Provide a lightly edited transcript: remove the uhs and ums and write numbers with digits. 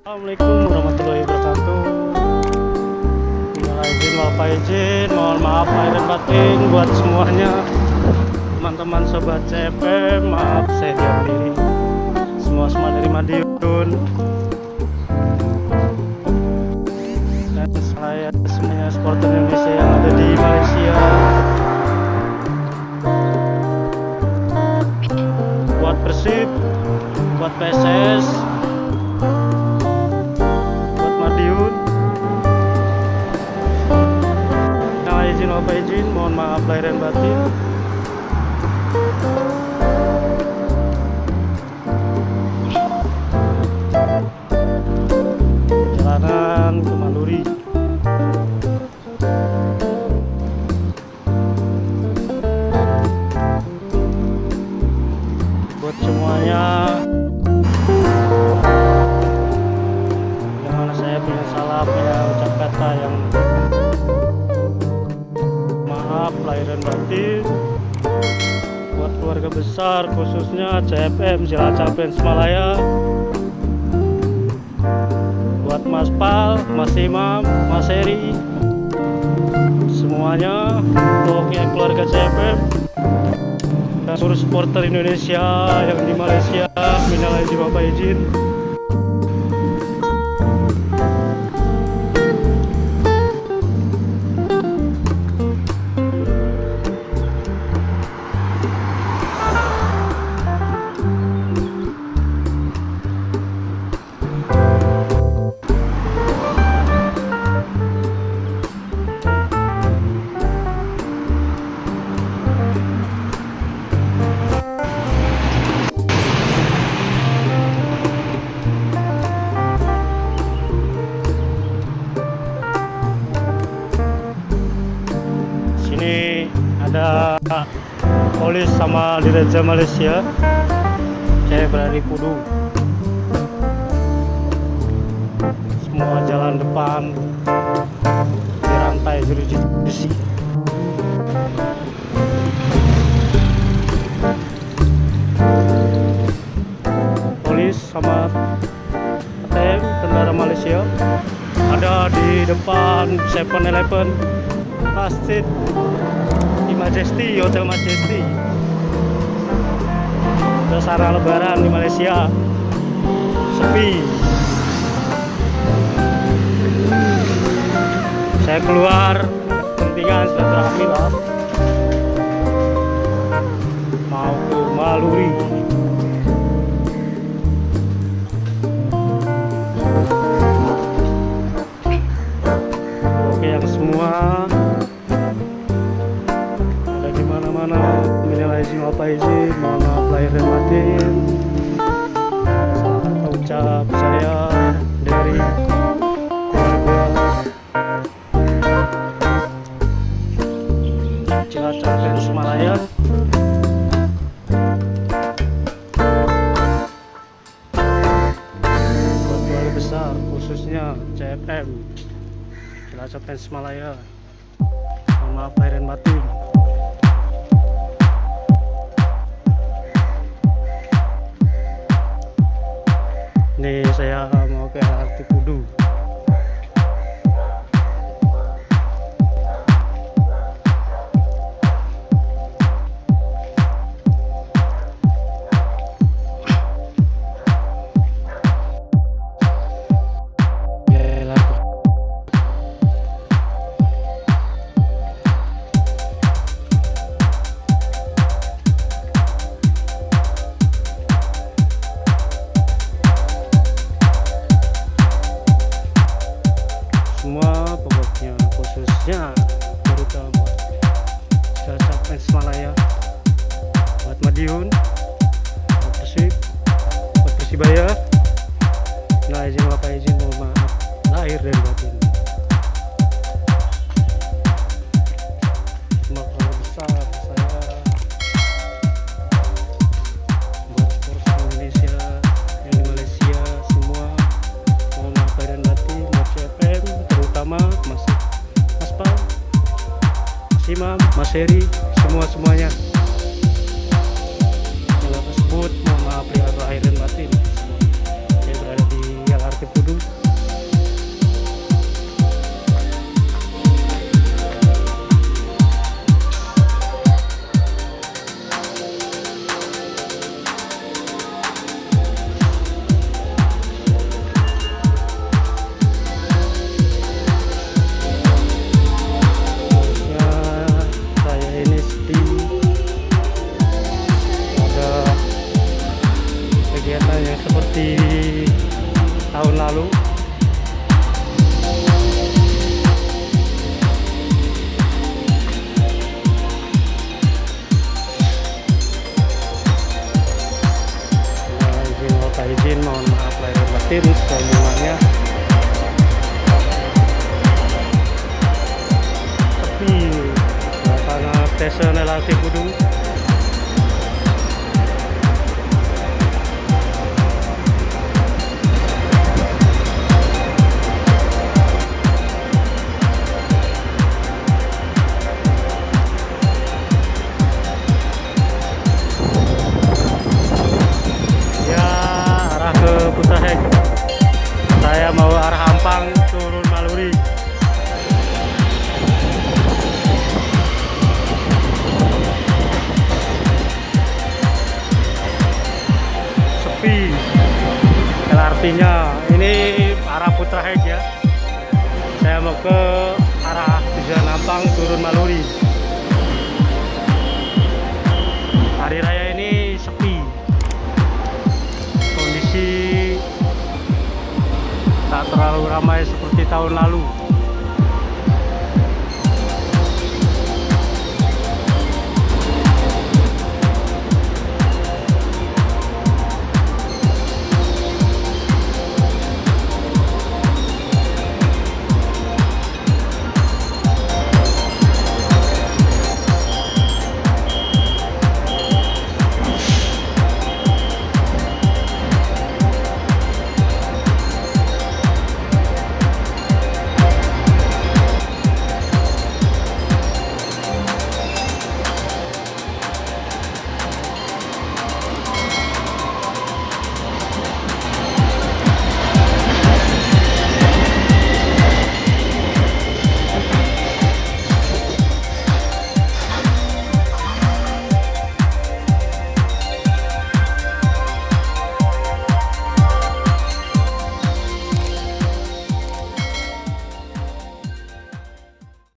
Assalamualaikum warahmatullahi wabarakatuh. Minal aidin wal faizin, mohon maaf lahir dan batin buat semuanya. Teman-teman sobat CFM, maaf saya diam diri. Semua dari Madiun. Dan saya semuanya supporter Indonesia yang ada di Malaysia. Buat Persib, buat PSS, buat Madiun. Izin, mohon maaf lahir dan batin. Perjalanan ke Manduri. Buat semuanya, yang mana saya punya salam, punya ucap kata yang maaf lahir dan batin buat keluarga besar, khususnya CFM Cilacap dan Semalaya, buat Mas Pal, Mas Imam, Mas Heri, semuanya, pokoknya keluarga CFM dan seluruh supporter Indonesia yang di Malaysia. Minal aidin wal faizin. Ada polis sama dirjen Malaysia. Saya berada di Kudu. Semua jalan depan dirantai jeruji-jeruji. Polis sama ATM tentara Malaysia ada di depan 7-Eleven, masjid Majesty, Hotel Majesty. Suasana Lebaran di Malaysia sepi. Saya keluar kepentingan silaturahmi lah, mau ke Maluri. Oke, yang semua minal aidin wal faizin, mohon maaf lahir dan batin. Salah kata ucap saya dari keluarga Cilacap dan Semalaya. Buat keluarga besar, khususnya CFM Cilacap dan Semalaya, mohon maaf lahir dan batin. Nih saya mau ke LRT Kudu. Semua pokoknya, khususnya terutama buat Cilacap dan Semalaya, buat Madiun, buat Persib, buat Persibaya. Nah, izin wal faizin, mohon maaf lahir dan batin. Semua keluarga besar saya, buat supporter Indonesia yang di Malaysia semua, mohon maaf lahir dan batin. Buat CFM terutama Mas Pal, Mas Imam, Mas Heri, semuanya yang tersebut, mohon maaf lahir dan batin. Saya berada di LRT Kudu. tahun lalu. Izin mohon maaf lahir batin semuanya. Tapi karena tesnya relatif kudu saya mau arah Ampang turun Maluri. Sepi LRT-nya ini arah Putra Hek ya. Saya mau ke arah tujuan Ampang turun Maluri. Hari raya ini sepi, kondisi tak terlalu ramai seperti tahun lalu.